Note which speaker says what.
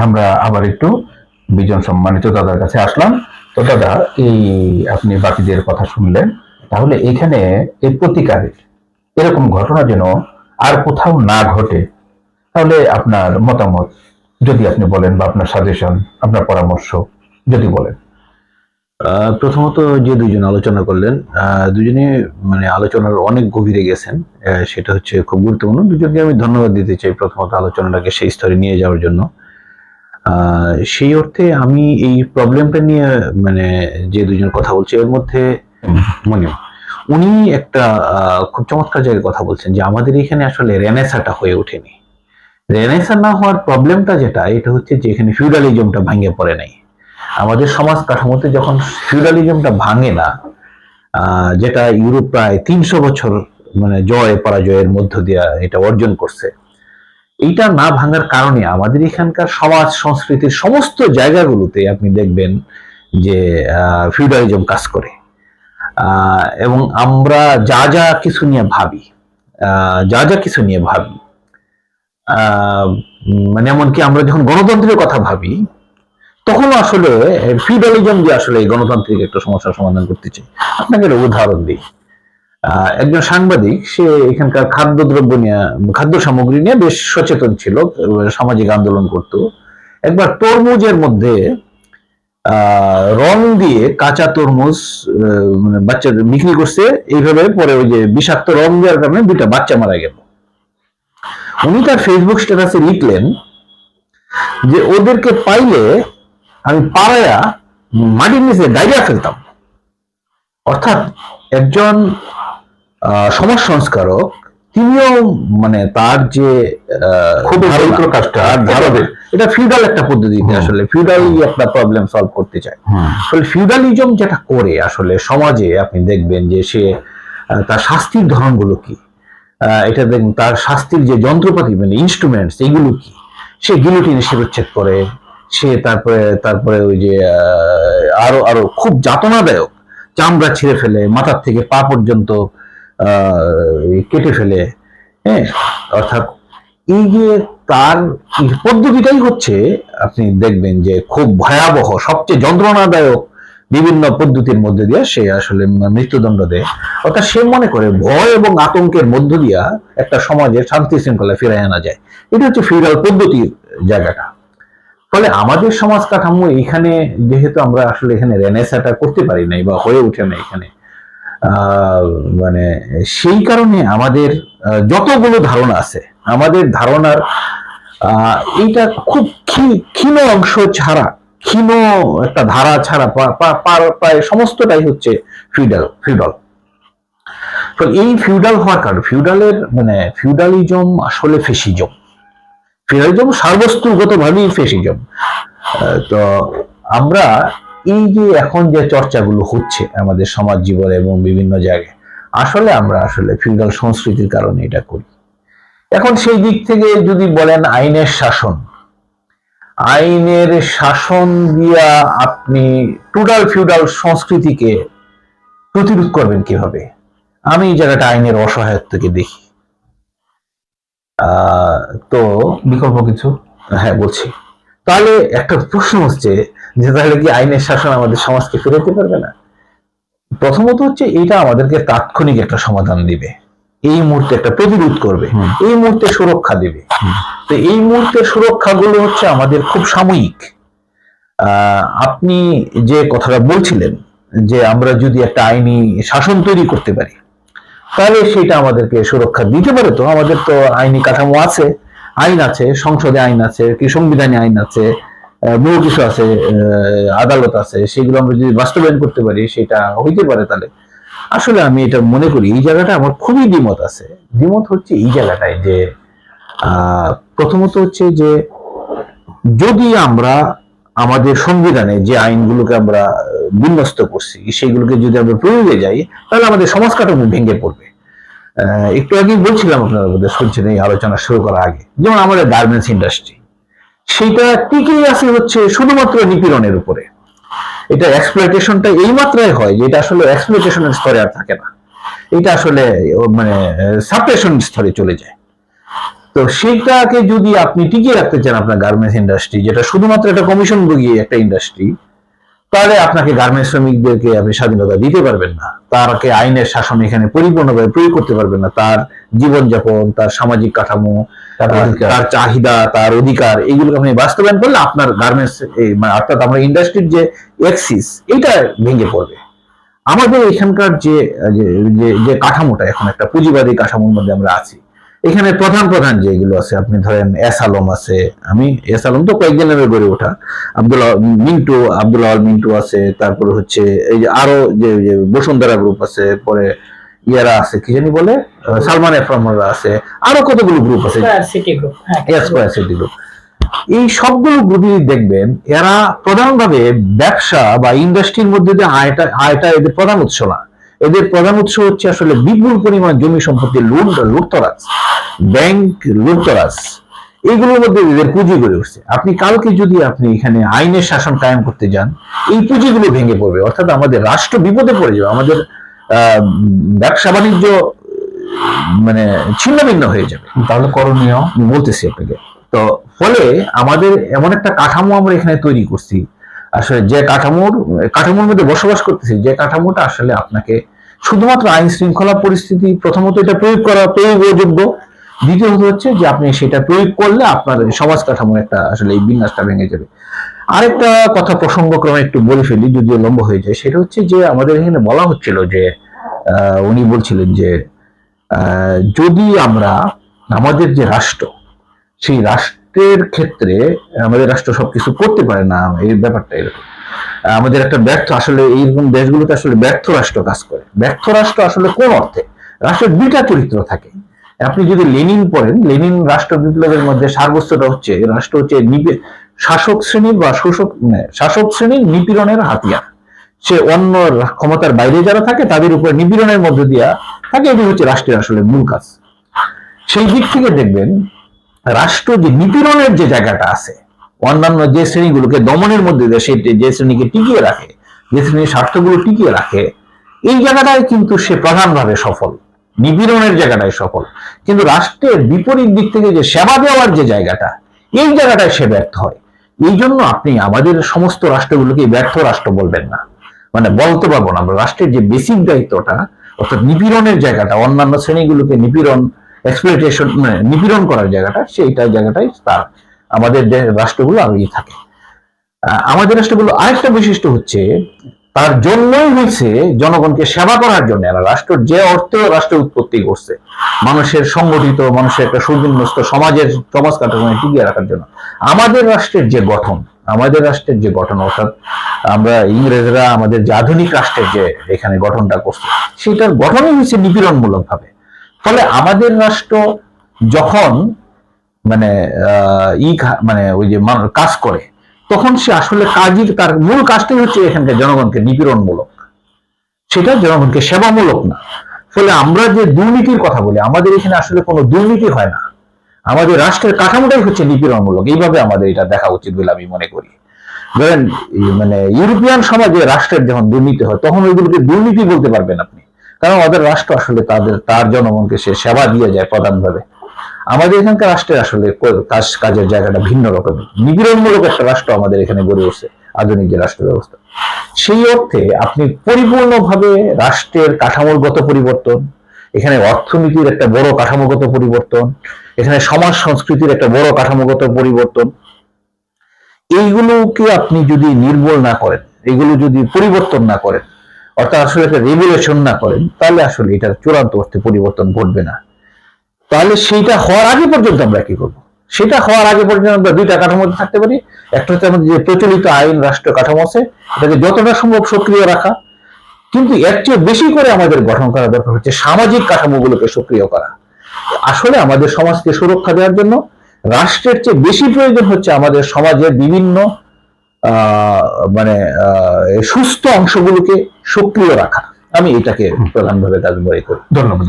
Speaker 1: আমরা আবার একটু বিজন সম্মানিত দাদার কাছে আসলাম। তো দাদা, এই আপনি বাকিদের কথা শুনলেন, তাহলে এখানে এই প্রতিকারের এরকম ঘটনা যেন আর কোথাও না ঘটে, তাহলে আপনার মতামত যদি আপনি বলেন, বা আপনার সাজেশন, আপনার পরামর্শ যদি বলেন।
Speaker 2: প্রথমত যে দুইজন আলোচনা করলেন, দুজনে মানে আলোচনার অনেক গভীরে গেছেন। সেটা হচ্ছে খুব গুরুত্বপূর্ণ। দুজনকে আমি ধন্যবাদ দিতে চাই প্রথমত আলোচনাটাকে সেই স্তরে নিয়ে যাওয়ার জন্য। সেই অর্থে আমি এই প্রবলেমটা নিয়ে মানে যে দুজন কথা বলছে এর মধ্যে মনে উনি একটা খুব চমৎকার জায়গায় কথা বলছেন যে আমাদের এখানে আসলে রেনেসাটা হয়ে ওঠেনি। রেনেসা না হওয়ার প্রবলেমটা যেটা, এটা হচ্ছে যে এখানে ফিউডালিজমটা ভাঙে পড়ে নাই। আমাদের সমাজ কাঠামোতে যখন ফিউডালিজমটা ভাঙে না, যেটা ইউরোপ প্রায় 300 বছর মানে জয় পরাজয়ের মধ্য দিয়ে এটা অর্জন করছে, এইটা না ভাঙার কারণে আমাদের এখানকার সমাজ সংস্কৃতির সমস্ত জায়গাগুলোতে আপনি দেখবেন যে ফিউডালিজম কাজ করে। এবং আমরা যা যা কিছু নিয়ে ভাবি, মানে এমনকি আমরা যখন গণতন্ত্রের কথা ভাবি, তখন আসলে ফিউডালিজম দিয়ে আসলে গণতান্ত্রিক একটা সমস্যার সমাধান করতে চাই। আপনাকে একটা উদাহরণ দিই। একজন সাংবাদিক, সে এখানকার খাদ্যদ্রব্য নিয়ে, খাদ্য সামগ্রী নিয়ে বেশ সচেতন ছিল, সামাজিক আন্দোলন করত। একবার তরমুজের মধ্যে রং দিয়ে কাঁচা তরমুজ মানে বাচ্চাদের বিক্রি করছে, এইভাবে পরে ওই যে বিষাক্ত রং দেওয়ার কারণে 2টা বাচ্চা মারা গেল। উনি তার ফেসবুক স্ট্যাটাসে লিখলেন যে ওদেরকে পাইলে আমি পাড়ায়া মাটির নিচে ডাইরিয়া ফেলতাম। অর্থাৎ একজন সমাজ সংস্কারক, তিনিও মানে তার যে
Speaker 1: খুব ভালো কাজটা
Speaker 2: এটা ফিউডাল একটা পদ্ধতিতে আসলে ফিউডাল একটা প্রবলেম সলভ করতে চায়। আসলে ফিউডালিজম যেটা করে আসলে সমাজে আপনি দেখবেন যে সে তার শাস্তির ধরনগুলো কি, এটা দেখবেন তার শাস্তির যে যন্ত্রপাতি মানে ইনস্ট্রুমেন্টস এগুলো কি, সে গিলোটিন শিরোচ্ছেদ করে, সে তারপরে ওই যে আরো আরো খুব যাতনাদায়ক চামড়া ছিঁড়ে ফেলে, মাথার থেকে পা পর্যন্ত কেটে ফেলে। হ্যাঁ, অর্থাৎ এই যে তার পদ্ধতিটাই হচ্ছে আপনি দেখবেন যে খুব ভয়াবহ, সবচেয়ে যন্ত্রণাদায়ক বিভিন্ন পদ্ধতির মধ্যে দিয়ে সে আসলে মৃত্যুদণ্ড দেয়। অর্থাৎ সে মনে করে ভয় এবং আতঙ্কের মধ্য দিয়া একটা সমাজের শান্তি শৃঙ্খলা ফিরিয়ে আনা যায়। এটা হচ্ছে ফিউডাল পদ্ধতির জায়গাটা। ফলে আমাদের সমাজ কাঠামো এখানে যেহেতু আমরা আসলে এখানে রেনেসাটা করতে পারি নাই বা হয়ে ওঠে না এখানে, মানে সেই কারণে আমাদের যতগুলো ধারণা আছে, আমাদের ধারণার এইটা খুব ক্ষীণ অংশ ছাড়া, ক্ষীণ একটা ধারা ছাড়া প্রায় সমস্তটাই হচ্ছে ফিউডাল। তো এই ফিউডাল হওয়ার কারণে ফিউডালের মানে ফিউডালিজম আসলে ফেসিজম, ফিউডালিজম সার্বস্তুগতভাবেই ফেসিজম। তো আমরা এই যে এখন যে চর্চাগুলো হচ্ছে আমাদের সমাজ জীবনে এবং বিভিন্ন জায়গায়, আসলে আমরা আসলে ফিউডাল সংস্কৃতির কারণে এটা করি। এখন সেই দিক থেকে যদি বলেন আইনের শাসন দিয়া আপনি টোটাল ফিউডাল সংস্কৃতিকে প্রতিরোধ করবেন কিভাবে, আমি এই জায়গাটা আইনের অসহায়ত্বকে দেখি। তো
Speaker 1: বিকল্প কিছু,
Speaker 2: হ্যাঁ বলছি। তাহলে একটা প্রশ্ন হচ্ছে যে তাহলে কি আইনের শাসন আমাদের সমাজকে ফেরাতে পারবে না? প্রথমত হচ্ছে এটা আমাদেরকে তাৎক্ষণিক একটা সমাধান দিবে, এই মুহূর্তে একটা প্রতিরোধ করবে, এই মুহূর্তে সুরক্ষা দিবে। তো এই মুহূর্তের সুরক্ষাগুলো হচ্ছে আমাদের খুব সাময়িক। আপনি যে কথাটা বলছিলেন যে আমরা যদি একটা আইনি শাসন তৈরি করতে পারি, তাহলে সেটা আমাদেরকে সুরক্ষা দিতে পারে। তো আমাদের তো আইনি কাঠামো আছে, আইন আছে, সংসদে আইন আছে, কি সংবিধানে আইন আছে, বহু কিছু আছে, আদালত আছে, সেগুলো আমরা যদি বাস্তবায়ন করতে পারি সেটা হইতে পারে। তাহলে আসলে আমি এটা মনে করি এই জায়গাটা আমার খুবই দ্বিমত আছে। দ্বিমত হচ্ছে এই জায়গাটায় যে প্রথমত হচ্ছে যে যদি আমরা আমাদের সংবিধানে যে আইনগুলোকে আমরা বিন্যস্ত করছি সেগুলোকে যদি আমরা প্রয়োগে যাই, তাহলে আমাদের সমাজ কাঠামো ভেঙে পড়বে। একটু আগেই বলছিলাম আপনারা বোধহয় শুনছেন এই আলোচনা শুরু করার আগে, যেমন আমাদের গার্মেন্টস ইন্ডাস্ট্রি, সেটা টিকেই আছে হচ্ছে শুধুমাত্র নিপীড়নের উপরে। এটা এক্সপ্লয়টেশনটা এই মাত্রায় হয় যে এটা আসলে এক্সপ্লয়টেশনের স্তরে আর থাকে না, এটা আসলে মানে সাপ্রেশন স্তরে চলে যায়। তো সেইটাকে যদি আপনি টিকিয়ে রাখতে চান আপনার গার্মেন্টস ইন্ডাস্ট্রি, যেটা শুধুমাত্র একটা কমিশন ভোগী একটা ইন্ডাস্ট্রি, তাহলে আপনাকে গার্মেন্টস শ্রমিকদেরকে আপনি স্বাধীনতা দিতে পারবেন না, তারকে আইনের শাসন এখানে পরিপূর্ণভাবে প্রয়োগ করতে পারবেন না, তার জীবনযাপন, তার সামাজিক কাঠামো, তার চাহিদা, তার অধিকার, এইগুলোকে আপনি বাস্তবায়ন করলে আপনার গার্মেন্টস অর্থাৎ আমরা ইন্ডাস্ট্রির যে এক্সিস এটা ভেঙে পড়বে। আমাদের এখানকার যে যে কাঠামোটা এখন একটা পুঁজিবাদী কাঠামোর মধ্যে আমরা আছি, এখানে প্রধান প্রধান যেগুলো আছে, আপনি ধরেন এস আলম আছে, এস আলম তো কয়েকজনের গড়ে ওঠা, আব্দুল আওয়াল মিন্টু আছে, তারপরে হচ্ছে এই যে আরো যে বসুন্ধরা গ্রুপ আছে, পরে ইয়ারা আছে কি জানি বলে সালমান এফরামরা আছে, আরো কতগুলো গ্রুপ আছে, স্কয়ার সিটি গ্রুপ। এই সবগুলো গ্রুপই দেখবেন এরা প্রধানভাবে ব্যবসা বা ইন্ডাস্ট্রির মধ্যে দিয়ে আয়টা এদের প্রধান উৎস না। এদের প্রধান উৎস হচ্ছে আসলে বিপুল পরিমাণ জমি সম্পত্তি লুটতরাজ, ব্যাংক লুটতরাজ, এইগুলোর মধ্যে এদের পুঁজি গড়ে উঠছে। আপনি কালকে যদি আপনি এখানে আইনের শাসন কায়েম করতে যান, এই পুঁজিগুলো ভেঙে পড়বে, অর্থাৎ আমাদের রাষ্ট্র বিপদে পড়ে যাবে, আমাদের ব্যবসা বাণিজ্য মানে ছিন্ন ভিন্ন হয়ে যাবে।
Speaker 1: তাহলে করণীয়
Speaker 2: বলতেছি আপনাকে। তো ফলে আমাদের এমন একটা কাঠামো আমরা এখানে তৈরি করছি, আসলে যে কাঠামোর মধ্যে বসবাস করতেছি, যে কাঠামোটা আসলে আপনাকে শুধুমাত্র আইন শৃঙ্খলা পরিস্থিতি, প্রথমত এটা প্রয়োগযোগ্য, দ্বিতীয়ত হচ্ছে যে আপনি সেটা প্রয়োগ করলে আপনার সমাজ কাঠামোর একটা আসলে এই বিন্যাসটা ভেঙে যাবে। আরেকটা কথা প্রসঙ্গক্রমে একটু বলে ফেলি, যদিও লম্বা হয়ে যায়, সেটা হচ্ছে যে আমাদের এখানে বলা হচ্ছিল যে উনি বলছিলেন যে যদি আমরা আমাদের যে রাষ্ট্র, সেই রাষ্ট্রের ক্ষেত্রে আমাদের রাষ্ট্র সবকিছু করতে পারে না, এই ব্যাপারটা এরকম। আমাদের একটা ব্যর্থ, আসলে এইরকম দেশগুলোতে আসলে ব্যর্থ রাষ্ট্র কাজ করে। ব্যর্থ রাষ্ট্র আসলে কোন অর্থে? রাষ্ট্রের দুইটা চরিত্র থাকে। আপনি যদি লেনিন পড়েন, লেনিন রাষ্ট্র বিপ্লবের মধ্যে সারবস্ত্রটা হচ্ছে রাষ্ট্র হচ্ছে শাসক শ্রেণীর বা শাসক শ্রেণীর নিপীড়নের হাতিয়ার। সে অন্য ক্ষমতার বাইরে যারা থাকে তাদের উপর নিপীড়নের মধ্য দিয়া থাকে, এটি হচ্ছে রাষ্ট্রের আসলে মূল কাজ। সেই দিক থেকে দেখবেন রাষ্ট্র যে নিপীড়নের যে জায়গাটা আছে, অন্যান্য যে শ্রেণীগুলোকে দমনের মধ্যে দিয়ে সে যে শ্রেণীকে টিকিয়ে রাখে, যে শ্রেণীর স্বার্থগুলো টিকিয়ে রাখে, এই জায়গাটায় কিন্তু সে প্রধানভাবে সফল, নিপীড়নের জায়গাটায় সফল। কিন্তু রাষ্ট্রের বিপরীত দিক থেকে যে সেবা দেওয়ার যে জায়গাটা, এই জায়গাটায় সে ব্যর্থ হয়। এই জন্য আপনি আমাদের সমস্ত রাষ্ট্রগুলোকে ব্যর্থ রাষ্ট্র বলবেন না, মানে বলতে পারবো না। আমরা রাষ্ট্রের যে বেসিক দায়িত্বটা, অর্থাৎ নিপীড়নের জায়গাটা, অন্যান্য শ্রেণীগুলোকে এক্সপ্লয়টেশন মানে নিপীড়ন করার জায়গাটা, জায়গাটাই তার আমাদের রাষ্ট্রগুলো আরোই থাকে। আমাদের রাষ্ট্রগুলো আরেকটা বৈশিষ্ট্য হচ্ছে তার জন্যই হয়েছে জনগণকে সেবা করার জন্য। রাষ্ট্র যে অর্থে রাষ্ট্র উৎপত্তি করছে মানুষের সংগঠিত, মানুষের একটা সুবিন্যস্ত সমাজ কাঠামো টিকিয়ে রাখার জন্য। আমাদের রাষ্ট্রের যে গঠন অর্থাৎ আমরা ইংরেজরা আমাদের যে আধুনিক রাষ্ট্রের যে এখানে গঠনটা করছে, সেটার গঠনই হচ্ছে নিপীড়নমূলক ভাবে। ফলে আমাদের রাষ্ট্র যখন মানে ওই যে কাজ করে, তখন সে আসলে তার মূল কাজটাই হচ্ছে এখানকার জনগণকে নিপীড়নমূলক, সেটা জনগণকে সেবামূলক না। ফলে আমরা যে দুর্নীতির কথা বলি, আমাদের এখানে আসলে কোনো দুর্নীতি হয় না, আমাদের রাষ্ট্রের কাঠামোটাই হচ্ছে নিপীড়নমূলক। এইভাবে আমাদের এটা দেখা উচিত বলে আমি মনে করি। ধরেন ইউরোপিয়ান সমাজে রাষ্ট্রের যখন দুর্নীতি হয়, তখন ওইগুলোকে দুর্নীতি বলতে পারবেন আপনি, কারণ ওদের রাষ্ট্র আসলে তার জনগণকে সে সেবা দিয়ে যায় প্রধানভাবে। আমাদের এখানকার রাষ্ট্রের আসলে কাজের জায়গাটা ভিন্ন রকমের, নিপীড়নমূলক একটা রাষ্ট্র আমাদের এখানে গড়ে উঠছে, আধুনিক যে রাষ্ট্র ব্যবস্থা। সেই অর্থে আপনি পরিপূর্ণভাবে রাষ্ট্রের কাঠামোগত পরিবর্তন, এখানে অর্থনীতির একটা বড় কাঠামোগত পরিবর্তন, এখানে সমাজ সংস্কৃতির একটা বড় কাঠামোগত পরিবর্তন, এইগুলোকে আপনি যদি নির্মূল না করেন, এগুলো যদি পরিবর্তন না করেন, অর্থাৎ আসলে একটা রেগুলেশন না করেন, তাহলে আসলে এটার চূড়ান্ত অর্থে পরিবর্তন ঘটবে না। তাহলে সেইটা হওয়ার আগে পর্যন্ত আমরা কি করবো? সেটা হওয়ার আগে পর্যন্ত আমরা দুইটা কাঠামো থাকতে পারি। একটা হচ্ছে আমাদের যে প্রচলিত আইন রাষ্ট্র কাঠামো আছে, এটাকে যতটা সম্ভব সক্রিয় রাখা, কিন্তু এর চেয়ে বেশি করে আমাদের গঠন করা দরকার হচ্ছে সামাজিক কাঠামোগুলোকে সক্রিয় করা। আসলে আমাদের সমাজকে সুরক্ষা দেওয়ার জন্য রাষ্ট্রের চেয়ে বেশি প্রয়োজন হচ্ছে আমাদের সমাজের বিভিন্ন সুস্থ অংশগুলোকে সক্রিয় রাখা। আমি এটাকে প্রধানভাবে দাবি করি।
Speaker 1: ধন্যবাদ।